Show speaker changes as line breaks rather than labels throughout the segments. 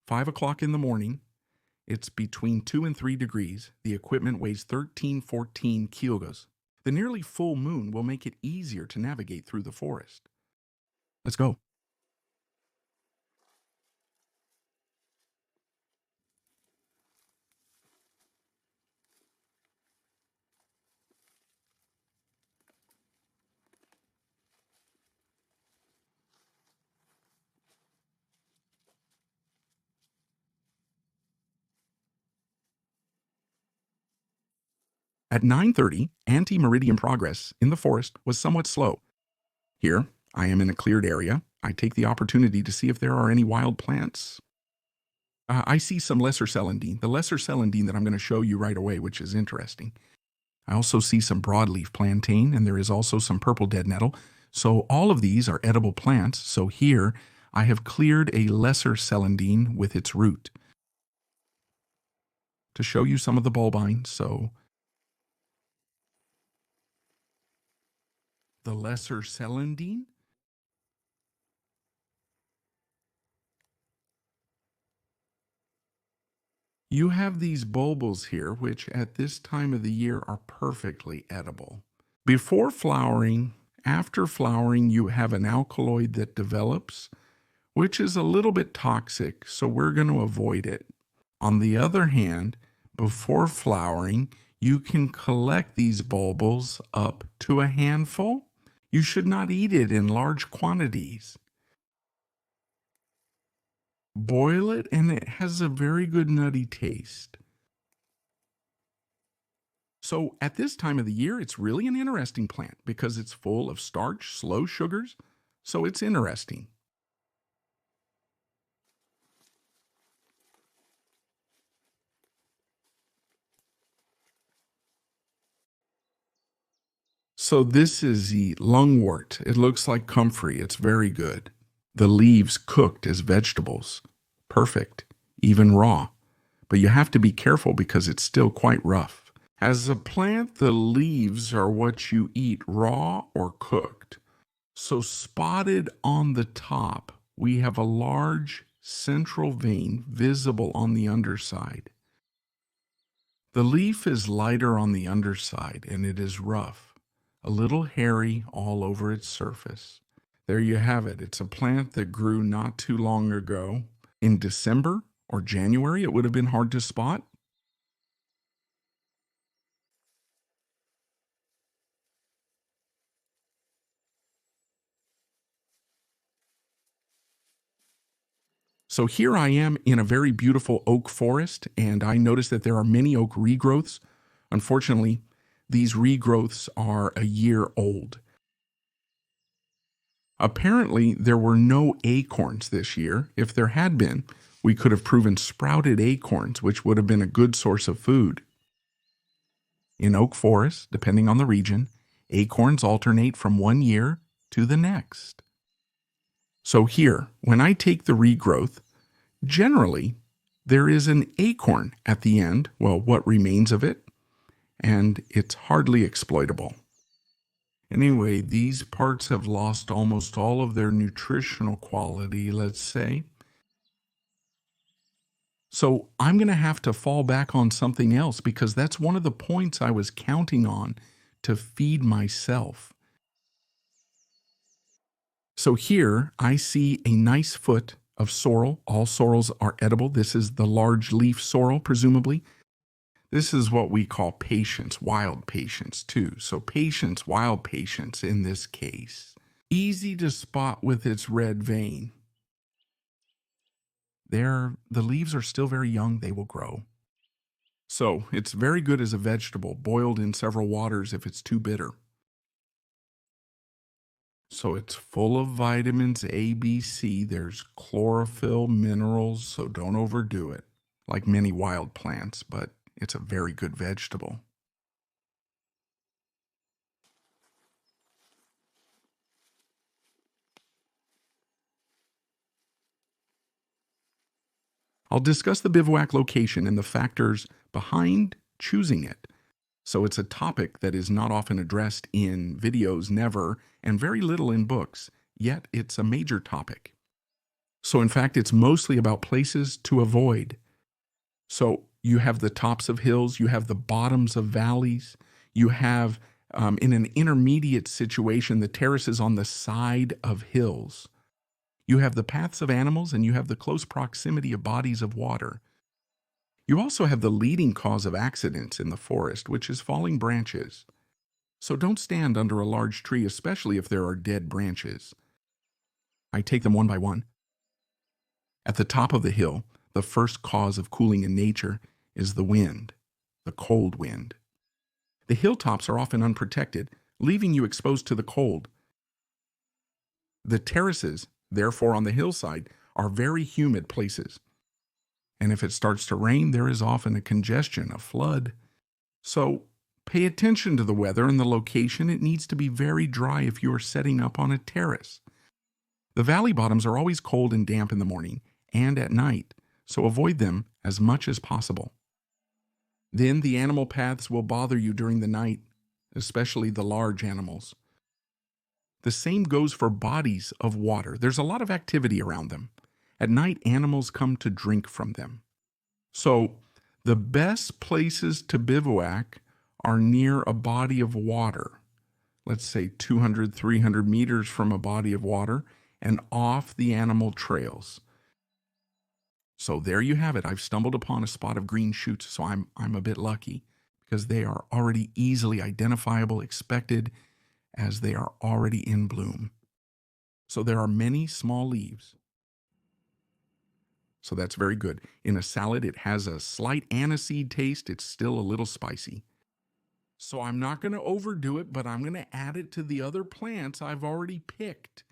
5 o'clock in the morning. It's between 2 and 3 degrees. The equipment weighs 14 kilograms. The nearly full moon will make it easier to navigate through the forest. Let's go. At 9:30, anti-meridian progress in the forest was somewhat slow. Here, I am in a cleared area. I take the opportunity to see if there are any wild plants. I see some lesser celandine, the lesser celandine that I'm going to show you right away, which is interesting. I also see some broadleaf plantain, and there is also some purple dead nettle. So all of these are edible plants. So here, I have cleared a lesser celandine with its root. To show you some of the bulbine, so the lesser celandine. You have these bulbils here, which at this time of the year are perfectly edible. Before flowering, after flowering, you have an alkaloid that develops, which is a little bit toxic, so we're going to avoid it. On the other hand, before flowering, you can collect these bulbils up to a handful. You should not eat it in large quantities. Boil it, and it has a very good nutty taste. So at this time of the year, it's really an interesting plant because it's full of starch, slow sugars, so it's interesting. So this is the lungwort. It looks like comfrey. It's very good. The leaves cooked as vegetables. Perfect, even raw. But you have to be careful because it's still quite rough. As a plant, the leaves are what you eat raw or cooked. So spotted on the top, we have a large central vein visible on the underside. The leaf is lighter on the underside and it is rough, a little hairy all over its surface. There you have it. It's a plant that grew not too long ago. In December or January, it would have been hard to spot. So here I am in a very beautiful oak forest, and I noticed that there are many oak regrowths. Unfortunately, these regrowths are a year old. Apparently, there were no acorns this year. If there had been, we could have proven sprouted acorns, which would have been a good source of food. In oak forests, depending on the region, acorns alternate from one year to the next. So here, when I take the regrowth, generally, there is an acorn at the end, well, what remains of it, and it's hardly exploitable. Anyway, these parts have lost almost all of their nutritional quality, let's say. So I'm going to have to fall back on something else because that's one of the points I was counting on to feed myself. So here I see a nice foot of sorrel. All sorrels are edible. This is the large leaf sorrel, presumably. This is what we call patience, wild patience too. So patience, wild patience in this case. Easy to spot with its red vein. The leaves are still very young. They will grow. So it's very good as a vegetable, boiled in several waters if it's too bitter. So it's full of vitamins A, B, C. There's chlorophyll, minerals, so don't overdo it, like many wild plants, but it's a very good vegetable. I'll discuss the bivouac location and the factors behind choosing it. So it's a topic that is not often addressed in videos, never, and very little in books, yet it's a major topic. So in fact, it's mostly about places to avoid. So you have the tops of hills, you have the bottoms of valleys, you have, in an intermediate situation, the terraces on the side of hills. You have the paths of animals, and you have the close proximity of bodies of water. You also have the leading cause of accidents in the forest, which is falling branches. So don't stand under a large tree, especially if there are dead branches. I take them one by one. At the top of the hill, the first cause of cooling in nature is the wind, the cold wind. The hilltops are often unprotected, leaving you exposed to the cold. The terraces, therefore, on the hillside, are very humid places. And if it starts to rain, there is often a congestion, a flood. So pay attention to the weather and the location. It needs to be very dry if you are setting up on a terrace. The valley bottoms are always cold and damp in the morning and at night, so avoid them as much as possible. Then the animal paths will bother you during the night, especially the large animals. The same goes for bodies of water. There's a lot of activity around them. At night, animals come to drink from them. So the best places to bivouac are near a body of water, let's say 200, 300 meters from a body of water, and off the animal trails. So there you have it. I've stumbled upon a spot of green shoots, so I'm a bit lucky because they are already easily identifiable, expected, as they are already in bloom. So there are many small leaves. So that's very good. In a salad, it has a slight aniseed taste. It's still a little spicy. So I'm not going to overdo it, but I'm going to add it to the other plants I've already picked.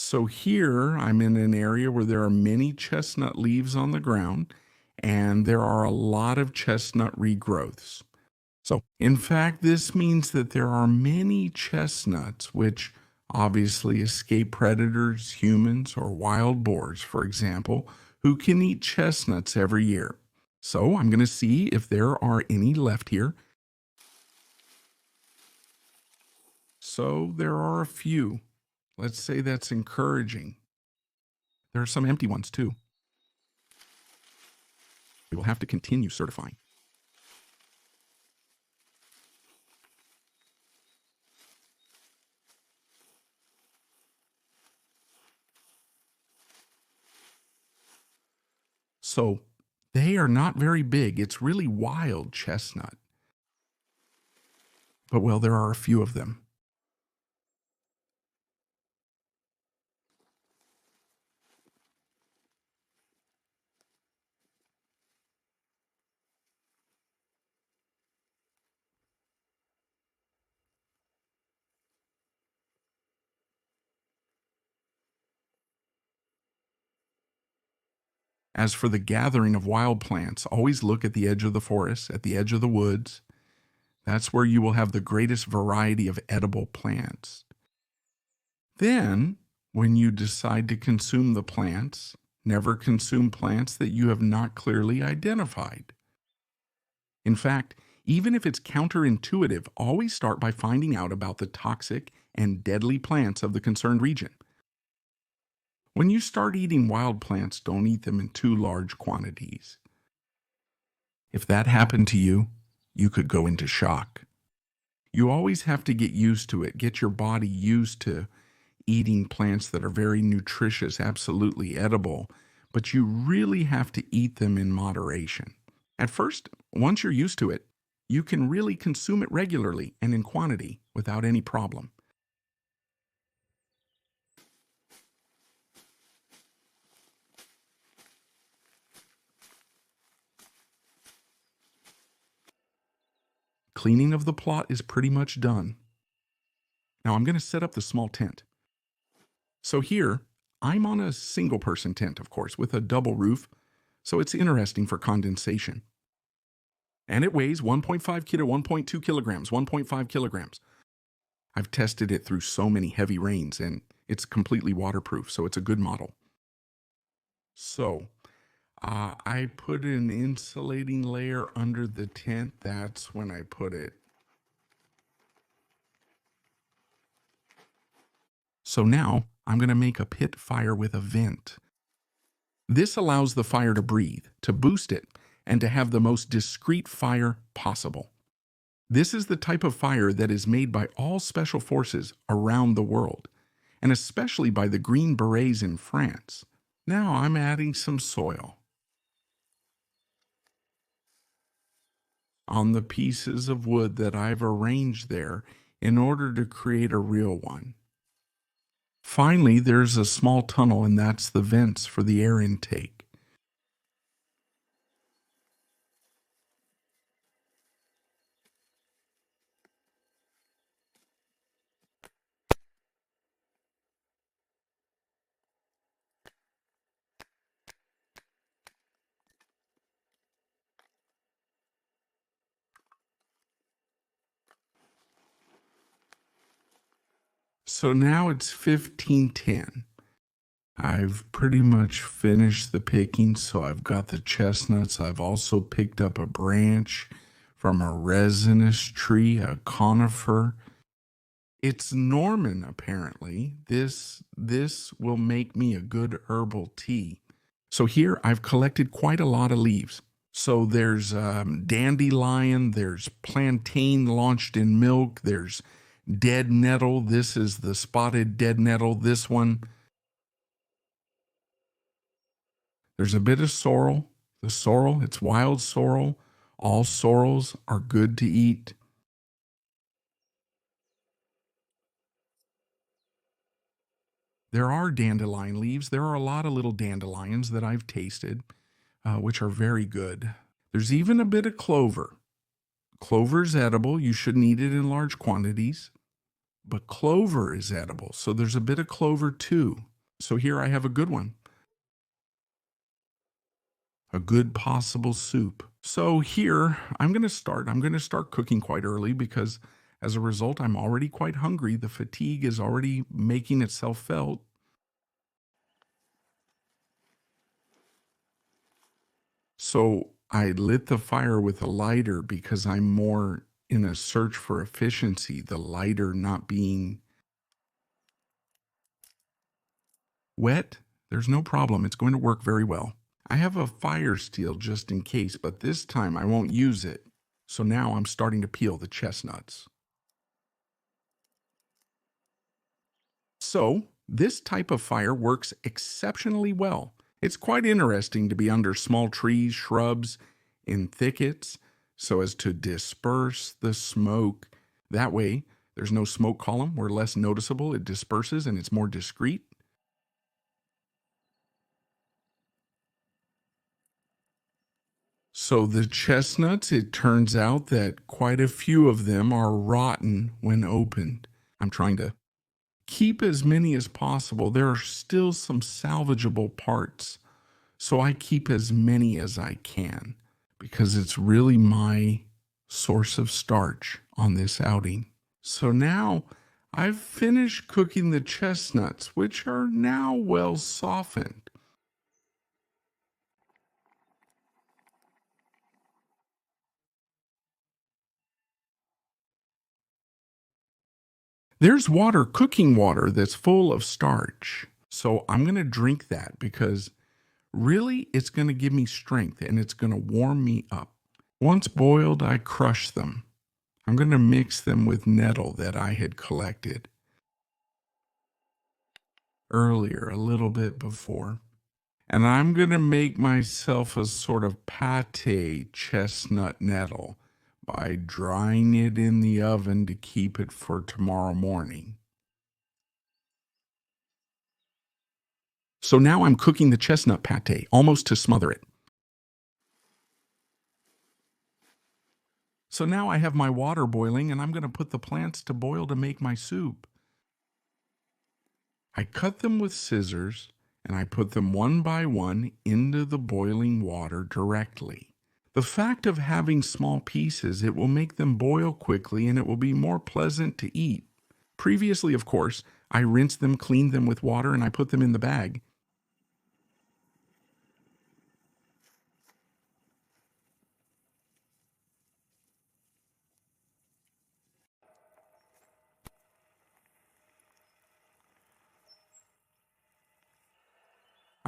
So here I'm in an area where there are many chestnut leaves on the ground, and there are a lot of chestnut regrowths. So in fact, this means that there are many chestnuts which obviously escape predators, humans, or wild boars, for example, who can eat chestnuts every year. So I'm going to see if there are any left here. So there are a few. Let's say that's encouraging. There are some empty ones too. We will have to continue certifying. So they are not very big. It's really wild chestnut. But well, there are a few of them. As for the gathering of wild plants, always look at the edge of the forest, at the edge of the woods. That's where you will have the greatest variety of edible plants. Then, when you decide to consume the plants, never consume plants that you have not clearly identified. In fact, even if it's counterintuitive, always start by finding out about the toxic and deadly plants of the concerned region. When you start eating wild plants, don't eat them in too large quantities. If that happened to you, you could go into shock. You always have to get used to it, get your body used to eating plants that are very nutritious, absolutely edible, but you really have to eat them in moderation. At first, once you're used to it, you can really consume it regularly and in quantity without any problem. Cleaning of the plot is pretty much done. Now I'm going to set up the small tent. So here, I'm on a single person tent, of course, with a double roof, so it's interesting for condensation. And it weighs 1.2 kilograms, 1.5 kilograms. I've tested it through so many heavy rains, and it's completely waterproof, so it's a good model. So, I put an insulating layer under the tent. That's when I put it. So now I'm going to make a pit fire with a vent. This allows the fire to breathe, to boost it, and to have the most discreet fire possible. This is the type of fire that is made by all special forces around the world, and especially by the Green Berets in France. Now I'm adding some soil on the pieces of wood that I've arranged there in order to create a real one. Finally, there's a small tunnel, and that's the vents for the air intake. So now it's 15:10. I've pretty much finished the picking, so I've got the chestnuts. I've also picked up a branch from a resinous tree, a conifer. It's Norman, apparently. This will make me a good herbal tea. So here I've collected quite a lot of leaves. So there's dandelion, there's plantain launched in milk, there's dead nettle. This is the spotted dead nettle, this one. There's a bit of sorrel. The sorrel, it's wild sorrel. All sorrels are good to eat. There are dandelion leaves. There are a lot of little dandelions that I've tasted, which are very good. There's even a bit of clover. Clover is edible. You shouldn't eat it in large quantities, but clover is edible. So there's a bit of clover too. So here I have a good one. A good possible soup. So here I'm going to start. I'm going to start cooking quite early because as a result, I'm already quite hungry. The fatigue is already making itself felt. So I lit the fire with a lighter because I'm more in a search for efficiency, the lighter not being wet. There's no problem. It's going to work very well. I have a fire steel just in case, but this time I won't use it. So now I'm starting to peel the chestnuts. So this type of fire works exceptionally well. It's quite interesting to be under small trees, shrubs, in thickets, so as to disperse the smoke. That way, there's no smoke column. We're less noticeable. It disperses and it's more discreet. So the chestnuts, it turns out that quite a few of them are rotten when opened. I'm trying to keep as many as possible. There are still some salvageable parts, so I keep as many as I can because it's really my source of starch on this outing. So now I've finished cooking the chestnuts, which are now well softened. There's water, cooking water, that's full of starch. So I'm going to drink that because really it's going to give me strength and it's going to warm me up. Once boiled, I crush them. I'm going to mix them with nettle that I had collected earlier, a little bit before. And I'm going to make myself a sort of pate chestnut nettle by drying it in the oven to keep it for tomorrow morning. So now I'm cooking the chestnut pate, almost to smother it. So now I have my water boiling and I'm going to put the plants to boil to make my soup. I cut them with scissors and I put them one by one into the boiling water directly. The fact of having small pieces, it will make them boil quickly and it will be more pleasant to eat. Previously, of course, I rinsed them, cleaned them with water, and I put them in the bag.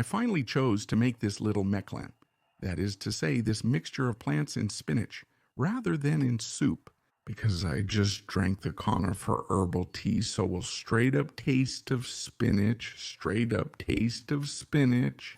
I finally chose to make this little meklan, that is to say, this mixture of plants and spinach, rather than in soup, because I just drank the conifer herbal tea, so we'll straight up taste of spinach, straight up taste of spinach.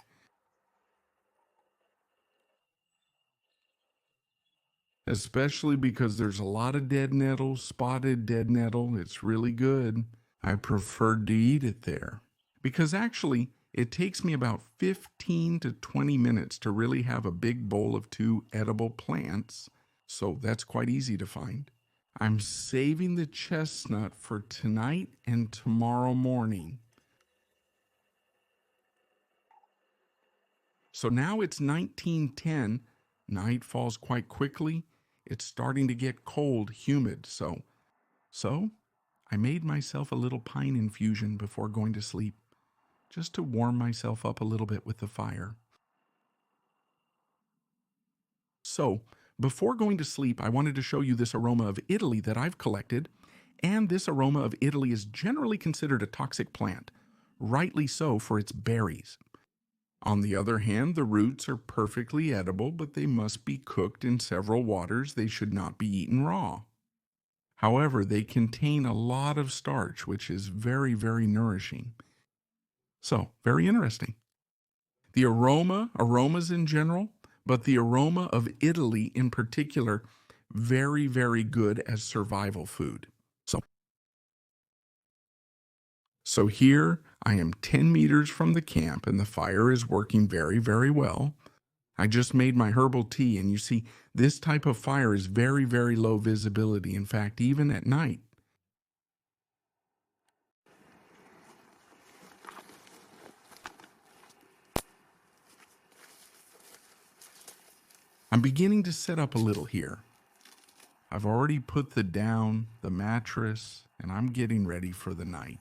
Especially because there's a lot of dead nettle, spotted dead nettle. It's really good. I preferred to eat it there. Because actually, it takes me about 15 to 20 minutes to really have a big bowl of 2 edible plants, so that's quite easy to find. I'm saving the chestnut for tonight and tomorrow morning. So now it's 1910. Night falls quite quickly. It's starting to get cold, humid, so I made myself a little pine infusion before going to sleep, just to warm myself up a little bit with the fire. So, before going to sleep, I wanted to show you this aroma of Italy that I've collected, and this aroma of Italy is generally considered a toxic plant, rightly so for its berries. On the other hand, the roots are perfectly edible, but they must be cooked in several waters. They should not be eaten raw. However, they contain a lot of starch, which is very, very nourishing. So, very interesting. The aromas in general, but the aroma of Italy in particular, very, very good as survival food. So here I am 10 meters from the camp and the fire is working very, very well. I just made my herbal tea, and you see, this type of fire is very, very low visibility. In fact, even at night. I'm beginning to set up a little here. I've already put the mattress, and I'm getting ready for the night.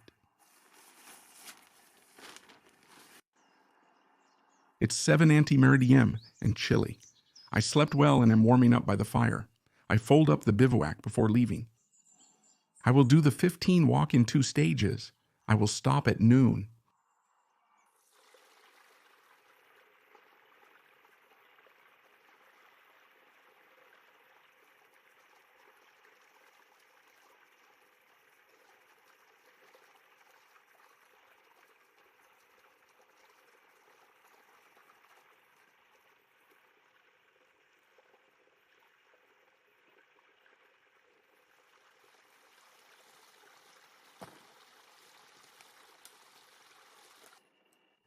It's 7 anti-meridiem and chilly. I slept well and am warming up by the fire. I fold up the bivouac before leaving. I will do the 15 walk in 2 stages. I will stop at noon.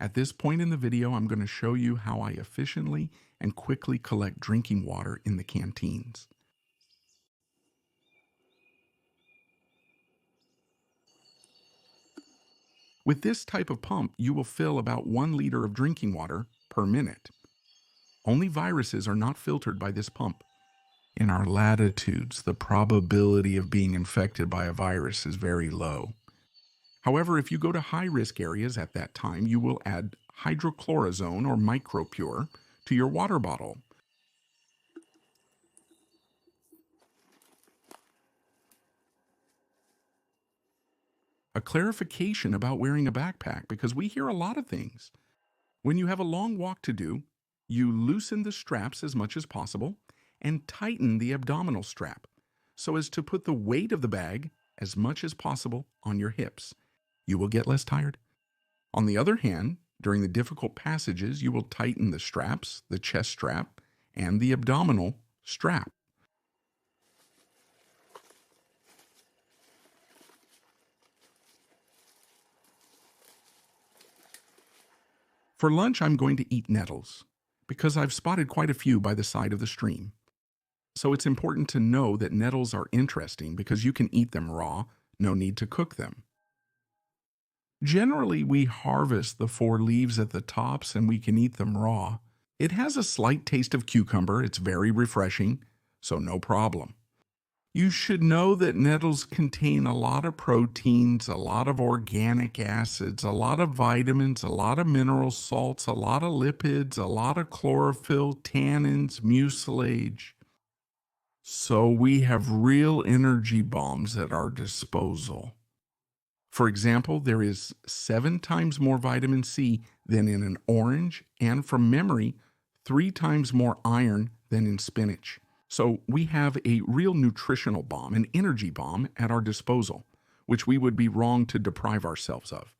At this point in the video, I'm going to show you how I efficiently and quickly collect drinking water in the canteens. With this type of pump, you will fill about 1 liter of drinking water per minute. Only viruses are not filtered by this pump. In our latitudes, the probability of being infected by a virus is very low. However, if you go to high-risk areas at that time, you will add hydrochlorozone or micropure to your water bottle. A clarification about wearing a backpack, because we hear a lot of things. When you have a long walk to do, you loosen the straps as much as possible and tighten the abdominal strap so as to put the weight of the bag as much as possible on your hips. You will get less tired. On the other hand, during the difficult passages, you will tighten the straps, the chest strap, and the abdominal strap. For lunch, I'm going to eat nettles, because I've spotted quite a few by the side of the stream. So it's important to know that nettles are interesting because you can eat them raw, no need to cook them. Generally, we harvest the 4 leaves at the tops and we can eat them raw. It has a slight taste of cucumber, it's very refreshing, so no problem. You should know that nettles contain a lot of proteins, a lot of organic acids, a lot of vitamins, a lot of mineral salts, a lot of lipids, a lot of chlorophyll, tannins, mucilage. So we have real energy bombs at our disposal. For example, there is 7 times more vitamin C than in an orange, and from memory, 3 times more iron than in spinach. So we have a real nutritional bomb, an energy bomb at our disposal, which we would be wrong to deprive ourselves of.